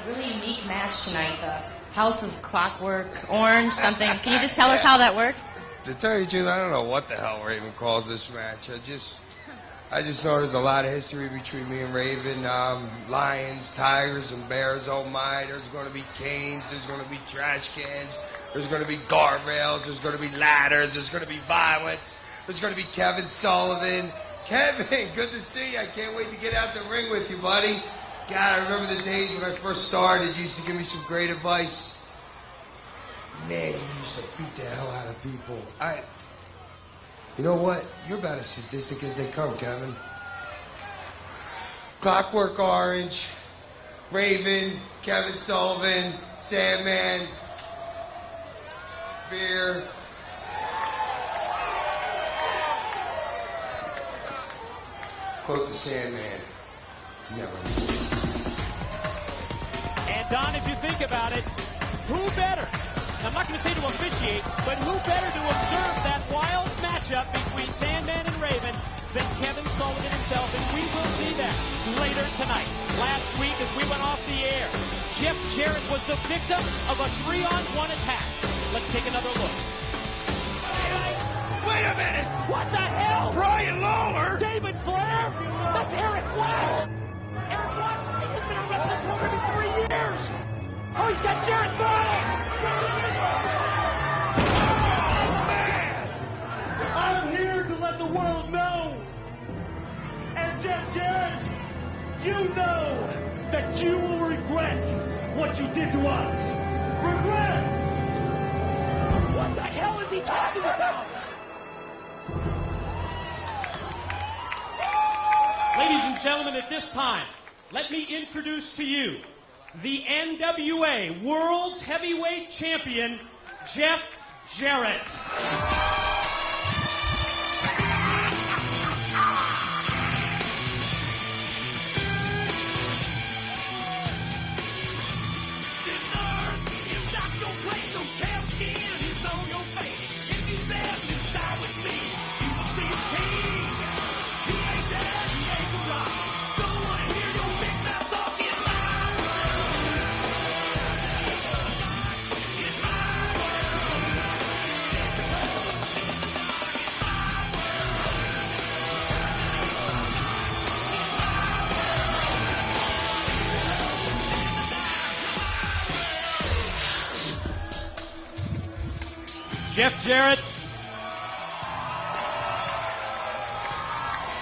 really unique match tonight, the House of Clockwork Orange something. Can you just tell us how that works? To tell you the truth, I don't know what the hell Raven calls this match. I just know there's a lot of history between me and Raven. Lions, tigers, and bears. Oh my! There's going to be canes. There's going to be trash cans. There's going to be guardrails. There's going to be ladders. There's going to be violence. There's going to be Kevin Sullivan. Kevin, good to see you. I can't wait to get out the ring with you, buddy. God, I remember the days when I first started. You used to give me some great advice. Man, you used to beat the hell out of people. You know what? You're about as sadistic as they come, Kevin. Clockwork Orange, Raven, Kevin Sullivan, Sandman, Beer. Quote the Sandman. Never. And Don, if you think about it, who better? I'm not going to say to officiate, but who better to observe that wild matchup between Sandman and Raven than Kevin Sullivan himself, and we will see that later tonight. Last week, as we went off the air, Jeff Jarrett was the victim of a 3-on-1 attack. Let's take another look. Wait a minute! What the hell? Brian Lawler! David Flair? That's Eric Watts! Eric Watts has been a wrestling program in 3 years! Oh, he's got Jarrett throttled! I'm here to let the world know. And Jeff Jarrett, you know that you will regret what you did to us. Regret! What the hell is he talking about? Ladies and gentlemen, at this time, let me introduce to you the NWA World's Heavyweight Champion, Jeff Jarrett. Jeff Jarrett,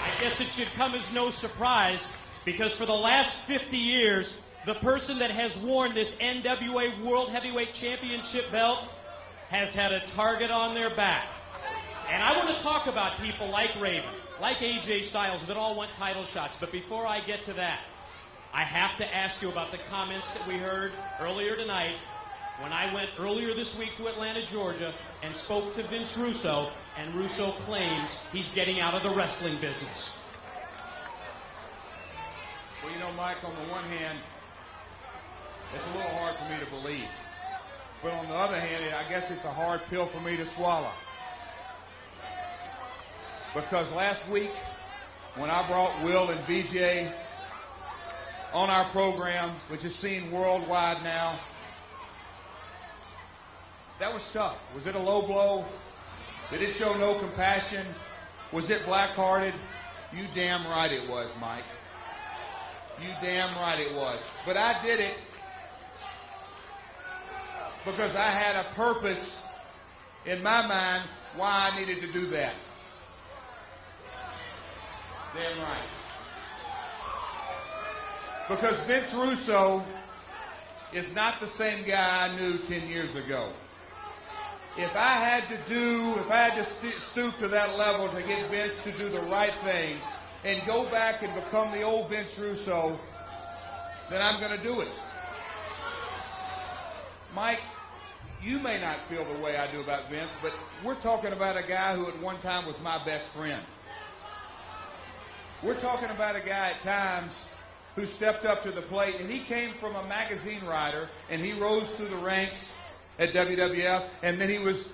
I guess it should come as no surprise, because for the last 50 years, the person that has worn this NWA World Heavyweight Championship belt has had a target on their back. And I want to talk about people like Raven, like AJ Styles, that all want title shots. But before I get to that, I have to ask you about the comments that we heard earlier tonight when I went earlier this week to Atlanta, Georgia, and spoke to Vince Russo, and Russo claims he's getting out of the wrestling business. Well, you know, Mike, on the one hand, it's a little hard for me to believe. But on the other hand, I guess it's a hard pill for me to swallow. Because last week, when I brought Will and VJ on our program, which is seen worldwide now, that was tough. Was it a low blow? Did it show no compassion? Was it black-hearted? You damn right it was, Mike. You damn right it was. But I did it because I had a purpose in my mind why I needed to do that. Damn right. Because Vince Russo is not the same guy I knew 10 years ago. If I had to stoop to that level to get Vince to do the right thing and go back and become the old Vince Russo, then I'm going to do it. Mike, you may not feel the way I do about Vince, but we're talking about a guy who at one time was my best friend. We're talking about a guy at times who stepped up to the plate, and he came from a magazine writer, and he rose through the ranks at WWF, and then he was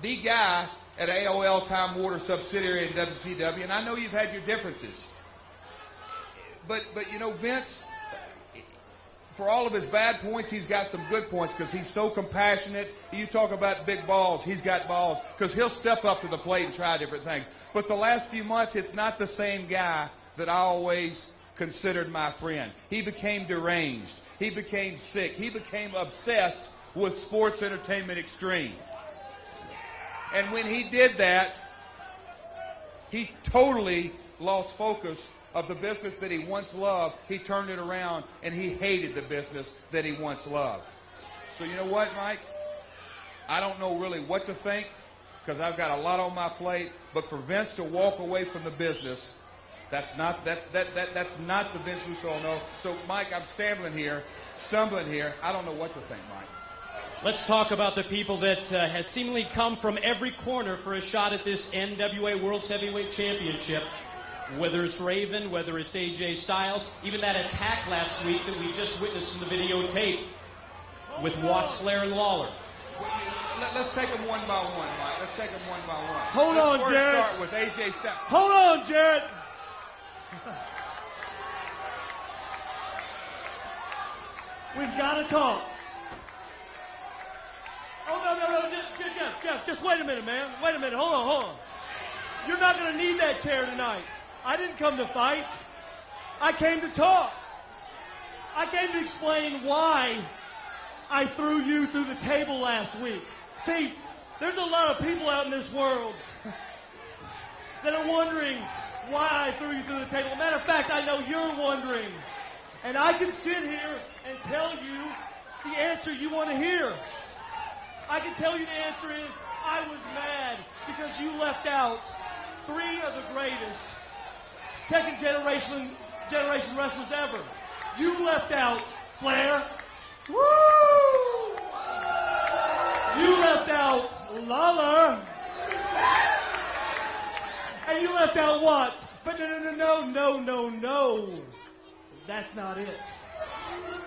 the guy at AOL Time Warner subsidiary in WCW, and I know you've had your differences. But you know, Vince, for all of his bad points, he's got some good points because he's so compassionate. You talk about big balls, he's got balls because he'll step up to the plate and try different things. But the last few months, it's not the same guy that I always considered my friend. He became deranged. He became sick. He became obsessed with sports entertainment extreme. And when he did that, he totally lost focus of the business that he once loved. He turned it around, and he hated the business that he once loved. So you know what, Mike? I don't know really what to think because I've got a lot on my plate. But for Vince to walk away from the business, that's not that's not the Vince Russo. No. So, Mike, I'm stumbling here. I don't know what to think, Mike. Let's talk about the people that has seemingly come from every corner for a shot at this NWA World's Heavyweight Championship. Whether it's Raven, whether it's AJ Styles, even that attack last week that we just witnessed in the videotape with Watts, Flair, and Lawler. Let's take them one by one, Mike. Let's take them one by one. Hold on, Jarrett. Let's start with AJ Styles. Hold on, Jarrett. We've got to talk. Oh, no. Jeff, just wait a minute, man. Wait a minute. Hold on. You're not going to need that chair tonight. I didn't come to fight. I came to talk. I came to explain why I threw you through the table last week. See, there's a lot of people out in this world that are wondering why I threw you through the table. Matter of fact, I know you're wondering. And I can sit here and tell you the answer you want to hear. I can tell you the answer is I was mad because you left out three of the greatest second generation wrestlers ever. You left out Flair. Woo! You left out Lawler. And you left out Watts. But no. That's not it.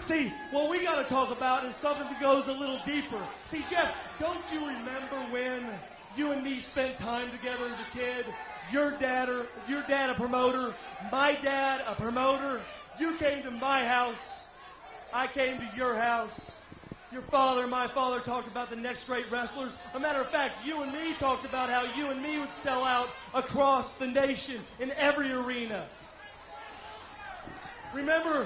See, what we got to talk about is something that goes a little deeper. See, Jeff, don't you remember when you and me spent time together as a kid? Your dad a promoter, my dad a promoter. You came to my house. I came to your house. Your father and my father talked about the next great wrestlers. A matter of fact, you and me talked about how you and me would sell out across the nation in every arena. Remember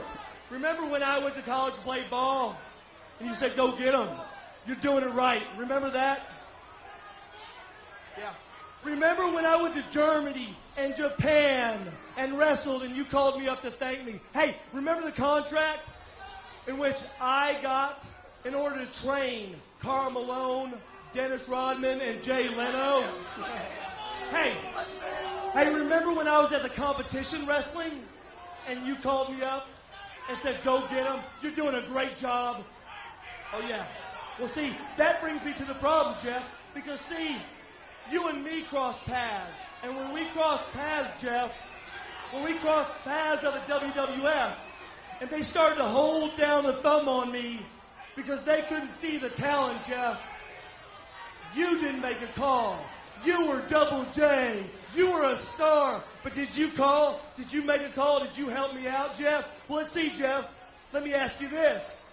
when I went to college to play ball and you said, go get them. You're doing it right. Remember that? Yeah. Remember when I went to Germany and Japan and wrestled and you called me up to thank me? Hey, remember the contract in which I got in order to train Karl Malone, Dennis Rodman, and Jay Leno? Hey, remember when I was at the competition wrestling and you called me up and said, go get him. You're doing a great job. Oh, yeah. Well, see, that brings me to the problem, Jeff, because, see, you and me crossed paths. And when we crossed paths, Jeff, when we crossed paths of the WWF, and they started to hold down the thumb on me because they couldn't see the talent, Jeff, you didn't make a call. You were Double J. You were a star. But did you call? Did you make a call? Did you help me out, Jeff? Well, let's see, Jeff. Let me ask you this.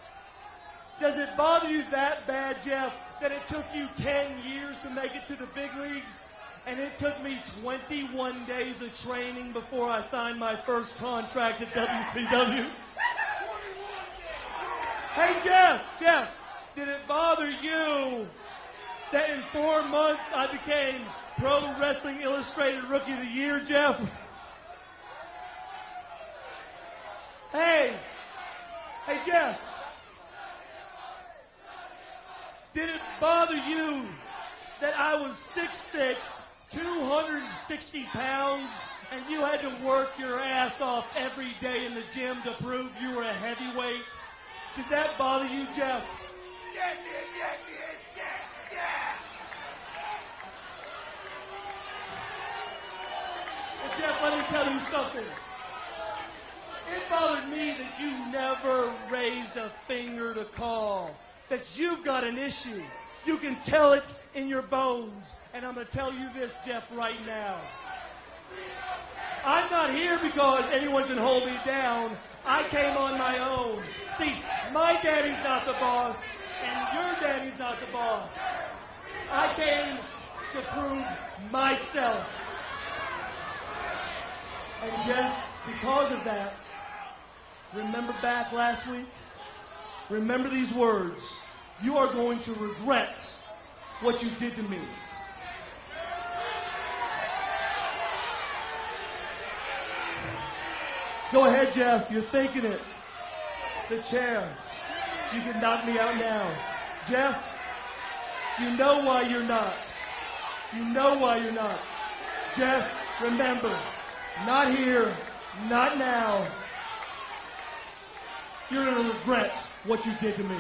Does it bother you that bad, Jeff, that it took you 10 years to make it to the big leagues? And it took me 21 days of training before I signed my first contract at WCW? Hey, Jeff, did it bother you that in 4 months I became Pro Wrestling Illustrated Rookie of the Year, Jeff? Hey, Jeff. Did it bother you that I was 6'6", 260 pounds, and you had to work your ass off every day in the gym to prove you were a heavyweight? Did that bother you, Jeff? Yeah. Well, Jeff, let me tell you something. It bothered me that you never raised a finger to call. That you've got an issue. You can tell it in your bones. And I'm going to tell you this, Jeff, right now. I'm not here because anyone can hold me down. I came on my own. See, my daddy's not the boss, and your daddy's not the boss. I came to prove myself. And just because of that, remember back last week? Remember these words. You are going to regret what you did to me. Go ahead, Jeff. You're thinking it. The chair. You can knock me out now. Jeff, you know why you're not. You know why you're not. Jeff, remember, not here, not now. You're going to regret what you did to me.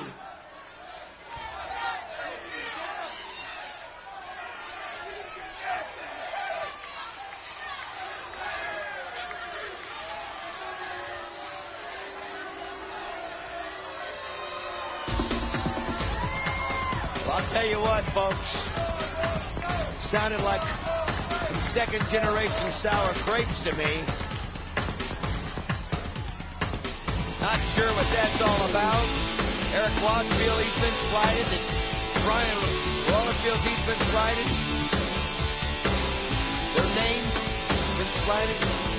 I'll tell you what, folks. Sounded like some second-generation sour grapes to me. Not sure what that's all about. Eric Wadsfield, he's been slighted. And Brian Rollerfield, he's been slighted. Their names been slighted.